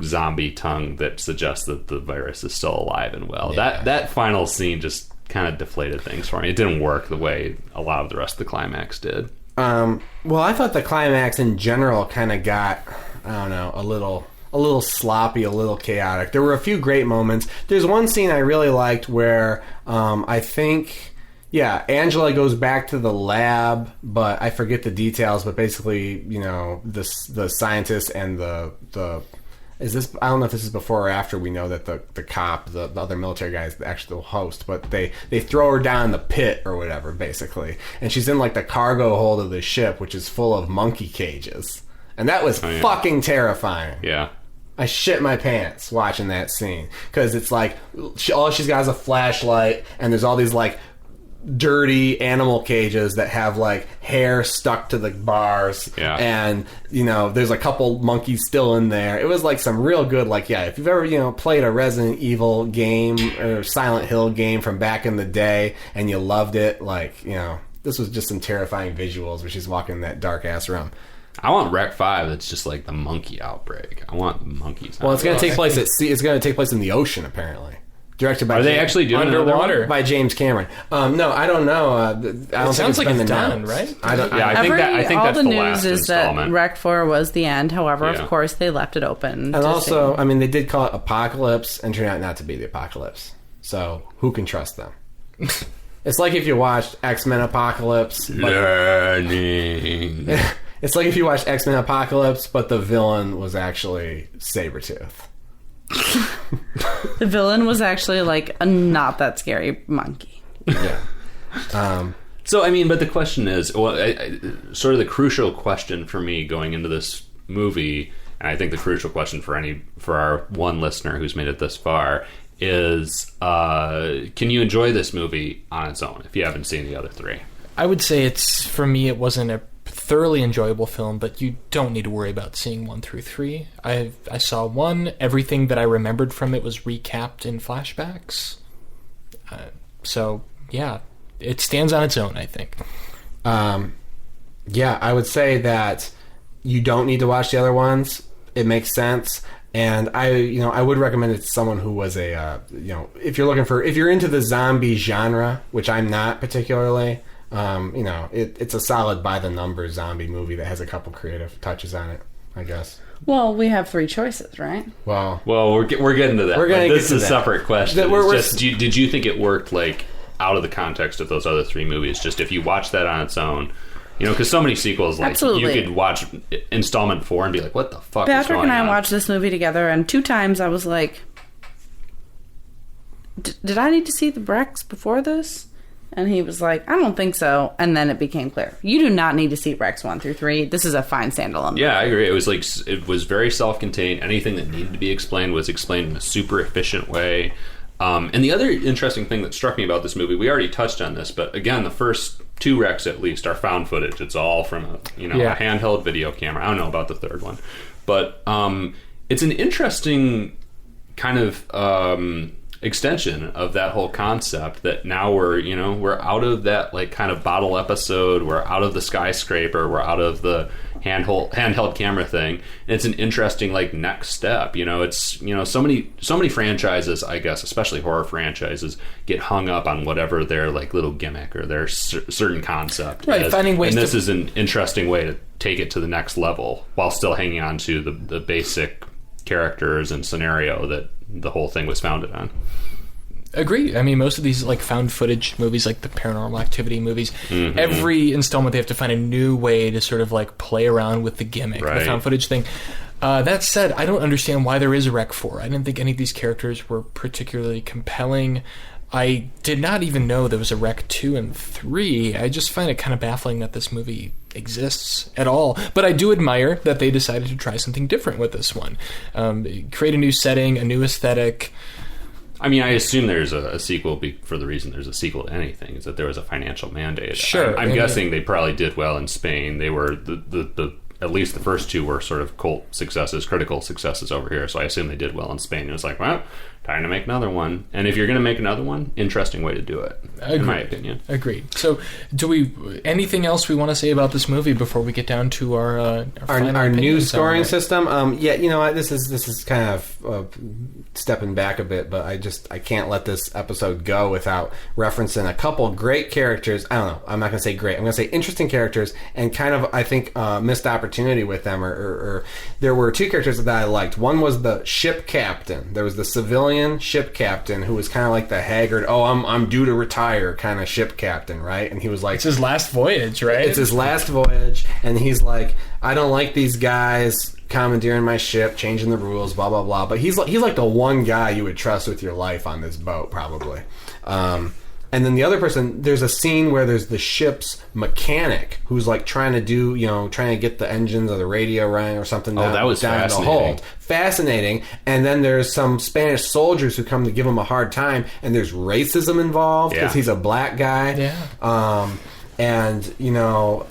zombie tongue that suggests that the virus is still alive and well. Yeah. That final scene just kind of deflated things for me. It didn't work the way a lot of the rest of the climax did. Well, I thought the climax in general kind of got, I don't know, a little sloppy, a little chaotic. There were a few great moments. There's one scene I really liked where I think, Angela goes back to the lab, but I forget the details. But basically, the scientist and the is this? I don't know if this is before or after we know that the cop, the other military guy, is the actual host. But they throw her down in the pit or whatever, basically, and she's in the cargo hold of the ship, which is full of monkey cages, and that was fucking terrifying. Yeah. I shit my pants watching that scene because it's all she's got is a flashlight, and there's all these dirty animal cages that have hair stuck to the bars, and there's a couple monkeys still in there. It was some real good if you've ever played a Resident Evil game or Silent Hill game from back in the day and you loved it, this was just some terrifying visuals where she's walking in that dark ass room. I want Rec 5 that's just the monkey outbreak. I want monkeys. Well, it's going to take place at sea. It's going to take place in the ocean, apparently. Directed by Are they actually doing Underwater by James Cameron. No, I don't know. I don't think sounds like been it's done, announced. right? I don't. Yeah, I think all that's the the news last is that installment. Rec 4 was the end. However, Yeah. of course, they left it open. And also, I mean, they did call it Apocalypse and turned out not to be the Apocalypse. So who can trust them? It's like if you watched X-Men Apocalypse. Learning. It's like if you watched X-Men Apocalypse, but the villain was actually Sabretooth. The villain was actually like a not that scary monkey. Yeah. So, I mean, but the question is, well, sort of the crucial question for me going into this movie, and I think the crucial question for our one listener who's made it this far, is can you enjoy this movie on its own if you haven't seen the other three? I would say for me, it wasn't a thoroughly enjoyable film, but you don't need to worry about seeing 1 through 3. I saw 1. Everything that I remembered from it was recapped in flashbacks. So, yeah, it stands on its own, I think. Yeah, I would say that you don't need to watch the other ones. It makes sense. And I would recommend it to someone who was if you're into the zombie genre, which I'm not particularly, it's a solid by the numbers zombie movie that has a couple creative touches on it, I guess. Well, we have 3 choices, right? Well, we're getting to that. We're gonna this get to is a that. separate question. We're- It's just, did you think it worked like out of the context of those other 3 movies? Just if you watch that on its own, because so many sequels, like Absolutely. you could watch installment 4 and be like, "What the fuck?" is Patrick going and I on? watched this movie together, and 2 times I was like, did I need to see the Brex before this? And he was like, I don't think so. And then it became clear. You do not need to see Brex 1 through 3. This is a fine standalone. Yeah, I agree. It was very self-contained. Anything that needed to be explained was explained in a super efficient way. And the other interesting thing that struck me about this movie, we already touched on this, but again, the first 2 wrecks at least are found footage. It's all from a handheld video camera. I don't know about the third one, but it's an interesting kind of extension of that whole concept that now we're out of that like kind of bottle episode, we're out of the skyscraper, we're out of the handheld camera thing, and it's an interesting like next step. It's so many franchises, I guess, especially horror franchises, get hung up on whatever their like little gimmick or their certain concept Right, is. finding ways and this to- is an interesting way to take it to the next level while still hanging on to the basic characters and scenario that the whole thing was founded on. Agree. I mean, most of these like found footage movies, like the Paranormal Activity movies, every installment they have to find a new way to sort of like play around with the gimmick, the Right. found footage thing. That said, I don't understand why there is a Rec 4. I didn't think any of these characters were particularly compelling. I did not even know there was a Rec 2 and 3. I just find it kind of baffling that this movie exists at all. But I do admire that they decided to try something different with this one. Create a new setting, a new aesthetic. I mean, I assume there's a sequel for the reason there's a sequel to anything, is that there was a financial mandate. Sure. I'm guessing they probably did well in Spain. They were the at least the first 2 were sort of cult successes, critical successes over here. So I assume they did well in Spain. It was like, well, time to make another one. And if you're going to make another one, interesting way to do it, in my opinion. Agreed. So, anything else we want to say about this movie before we get down to our final our new opinions scoring on it? system. This is kind of stepping back a bit, but I can't let this episode go without referencing a couple great characters. I don't know. I'm not going to say great. I'm going to say interesting characters, and kind of I think missed opportunity with them. Or there were 2 characters that I liked. One was the ship captain. There was the civilian ship captain who was kind of like the haggard, I'm due to retire kind of ship captain, right? And he was like, It's his last voyage, right? it's his last voyage, and he's like, I don't like these guys commandeering my ship, changing the rules, blah blah blah. But he's like the one guy you would trust with your life on this boat, probably. And then the other person, there's a scene where there's the ship's mechanic who's like trying to get the engines or the radio running or something. That was down fascinating. the hold. Fascinating. And then there's some Spanish soldiers who come to give him a hard time, and there's racism involved because he's a black guy. Yeah. And, you know,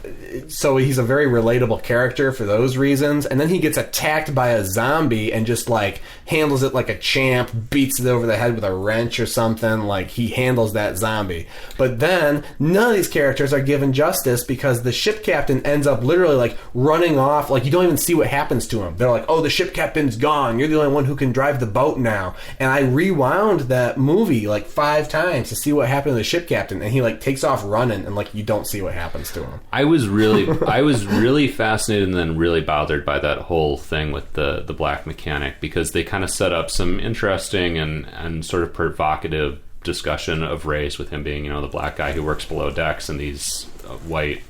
so he's a very relatable character for those reasons. And then he gets attacked by a zombie and just, like, handles it like a champ, beats it over the head with a wrench or something. Like, he handles that zombie. But then, none of these characters are given justice because the ship captain ends up literally, like, running off. Like, you don't even see what happens to him. They're like, oh, the ship captain's gone. You're the only one who can drive the boat now. And I rewound that movie, like, 5 times to see what happened to the ship captain. And he, like, takes off running and, like, you don't see what happens to him. I was really fascinated and then really bothered by that whole thing with the black mechanic, because they kind of set up some interesting and sort of provocative discussion of race with him being, you know, the black guy who works below decks, and these white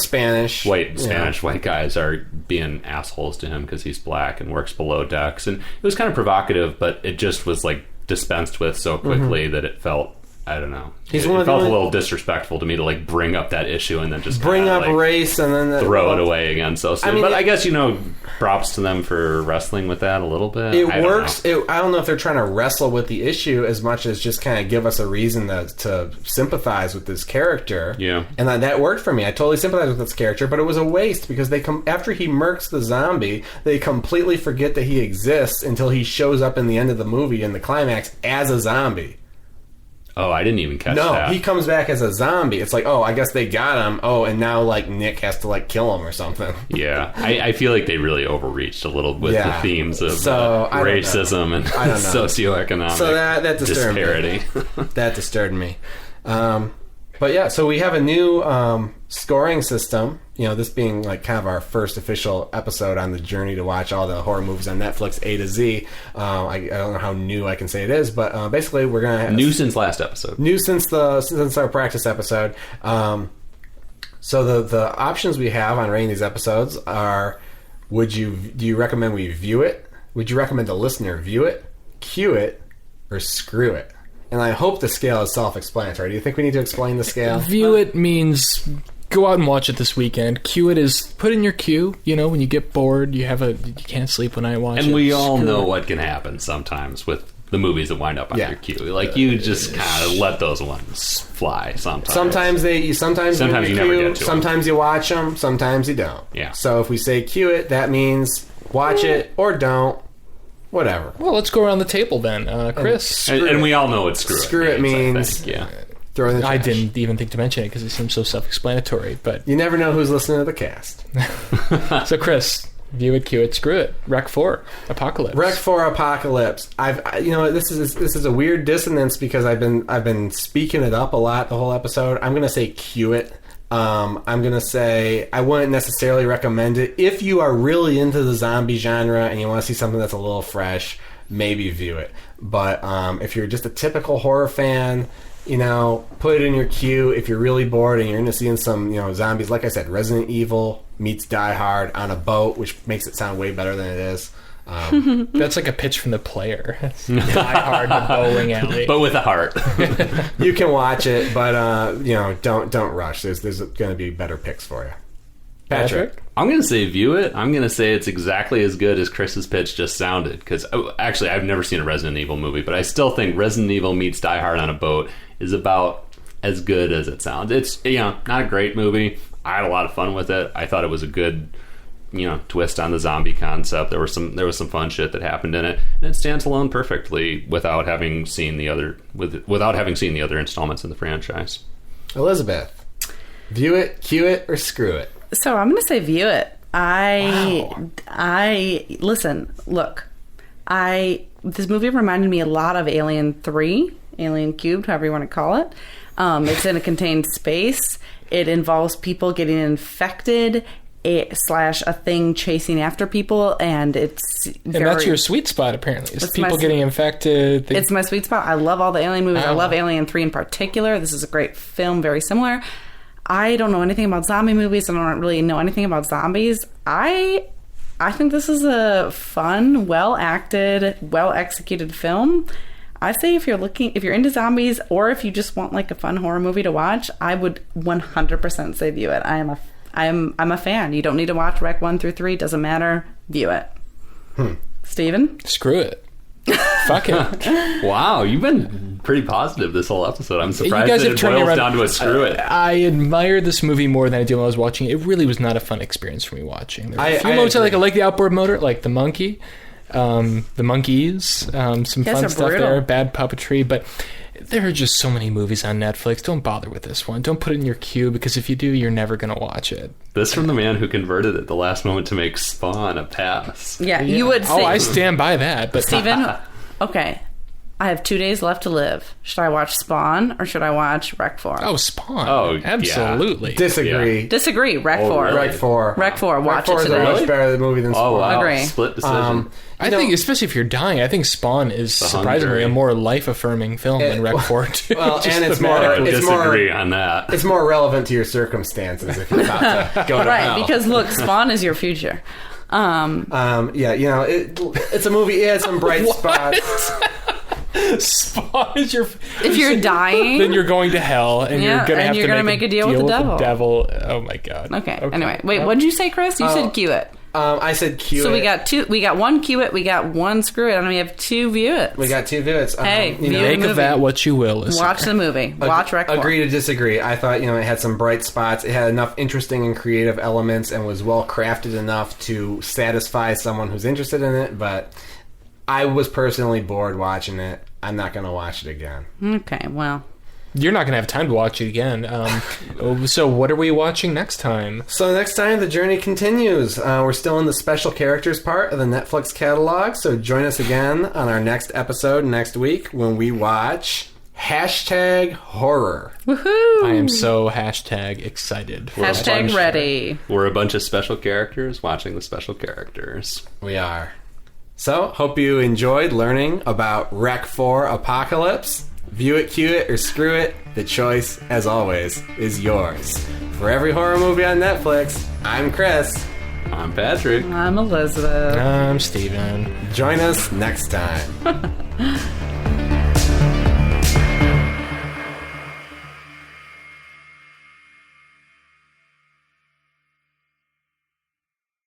Spanish white guys are being assholes to him because he's black and works below decks. And it was kind of provocative, but it just was like dispensed with so quickly that it felt, I don't know. It felt a little disrespectful to me to like bring up that issue and then just bring up race and then throw it away again so soon. I mean, but I guess, you know, props to them for wrestling with that a little bit. It works. I don't know if they're trying to wrestle with the issue as much as just kind of give us a reason to sympathize with this character. Yeah, and that worked for me. I totally sympathize with this character, but it was a waste because after he murks the zombie, they completely forget that he exists until he shows up in the end of the movie in the climax as a zombie. Oh, I didn't even catch that. No, he comes back as a zombie. It's like, oh, I guess they got him. Oh, and now, like, Nick has to, like, kill him or something. Yeah. I feel like they really overreached a little with the themes of racism and socioeconomic so that disturbed disparity. Me. That disturbed me. But, yeah, so we have a new scoring system. You know, this being, like, kind of our first official episode on the journey to watch all the horror movies on Netflix A to Z. I don't know how new I can say it is, but basically we're going to... New since last episode. New since our practice episode. So the options we have on rating these episodes are, do you recommend we view it? Would you recommend the listener view it, cue it, or screw it? And I hope the scale is self-explanatory. Do you think we need to explain the scale? View it means... go out and watch it this weekend. Cue it is put in your queue. You know, when you get bored, you can't sleep when I watch it. And we all know what can happen sometimes with the movies that wind up on your queue. Like, you just kind of let those ones fly sometimes. Sometimes you never get to sometimes them. You watch them, sometimes you don't. Yeah. So if we say cue it, that means watch it or don't. Whatever. Well, let's go around the table then. Chris. And we all know what screw it means. Yeah. Throw in the trash. I didn't even think to mention it because it seems so self-explanatory. But you never know who's listening to the cast. So, Chris, view it, cue it, screw it. Rec 4, Apocalypse. Rec 4, Apocalypse. This is a weird dissonance because I've been speaking it up a lot the whole episode. I'm gonna say cue it. I'm gonna say I wouldn't necessarily recommend it if you are really into the zombie genre and you want to see something that's a little fresh. Maybe view it. But if you're just a typical horror fan, you know, put it in your queue. If you're really bored and you're into seeing some, you know, zombies, like I said, Resident Evil meets Die Hard on a boat, which makes it sound way better than it is. That's like a pitch from The Player. Die Hard in a bowling alley, but with a heart. You can watch it, but you know, don't rush. There's going to be better picks for you. Patrick? I'm going to say view it. I'm going to say it's exactly as good as Chris's pitch just sounded. Because, actually, I've never seen a Resident Evil movie, but I still think Resident Evil meets Die Hard on a boat is about as good as it sounds. It's, you know, not a great movie. I had a lot of fun with it. I thought it was a good, you know, twist on the zombie concept. There was some fun shit that happened in it, and it stands alone perfectly without having seen the other installments in the franchise. Elizabeth, view it, cue it, or screw it? So I'm going to say view it. This movie reminded me a lot of Alien 3, Alien Cubed, however you want to call it. It's in a contained space. It involves people getting infected / a thing chasing after people, and that's your sweet spot, apparently. It's people getting infected. It's my sweet spot. I love all the Alien movies. I love Alien 3 in particular. This is a great film, very similar. I don't know anything about zombie movies. I don't really know anything about zombies. I think this is a fun, well-acted, well-executed film. I say if you're into zombies, or if you just want like a fun horror movie to watch, I would 100% say view it. I'm a fan. You don't need to watch Rec 1 through 3. Doesn't matter. View it. Steven? Screw it. Fuck it. Wow, you've been pretty positive this whole episode. I'm surprised guys that have it turned boils around. down to a screw it. I admired this movie more than I did when I was watching it. It really was not a fun experience for me watching. There were a few moments I like the outboard motor, like the monkey, the monkeys, some fun are stuff brutal. there, bad puppetry, but there are just so many movies on Netflix. Don't bother with this one. Don't put it in your queue, because if you do, you're never going to watch it. This from the man who converted at the last moment to make Spawn a pass. Yeah, you would say... Oh, I stand by that. But Steven, okay, I have 2 days left to live. Should I watch Spawn or should I watch Rec 4? Oh, Spawn. Oh, yeah. absolutely. Disagree. Yeah. Disagree. Rec 4. really? Rec 4. Rec 4. Watch Rec 4 it is a today. much better movie than Spawn. Oh, wow. Agree. Split decision. I think, especially if you're dying, I think Spawn is surprisingly hungry. a more life-affirming film than Rec 4. Too. Well, Just and it's the more- matter- I would it's more- disagree on that. It's more relevant to your circumstances if you're about to go to Right, hell. because look, Spawn is your future. Yeah, you know, it's a movie. It had some bright spots. Spawn is your... If you're dying... then you're going to hell, and Yeah, you're going to and have you're to gonna make a deal with the devil. Oh, my God. Okay. Anyway, wait, what did you say, Chris? You said cue it. I said cue So it. we got two. We got one cue it. We got one screw it, and we have two view it. We got 2 views. Hey, you know, view Make movie. of that what you will. listener. Watch the movie. Watch Rec 4. Agree to disagree. I thought, you know, it had some bright spots. It had enough interesting and creative elements and was well crafted enough to satisfy someone who's interested in it, but I was personally bored watching it. I'm not going to watch it again. Okay, well. You're not going to have time to watch it again. So what are we watching next time? So next time, the journey continues. We're still in the special characters part of the Netflix catalog, so join us again on our next episode next week when we watch #horror. Woohoo! I am so excited. Hashtag ready. We're a bunch of special characters watching the special characters. We are. So, hope you enjoyed learning about Rec 4 Apocalypse. View it, cue it, or screw it. The choice, as always, is yours. For every horror movie on Netflix, I'm Chris. I'm Patrick. I'm Elizabeth. I'm Steven. Join us next time.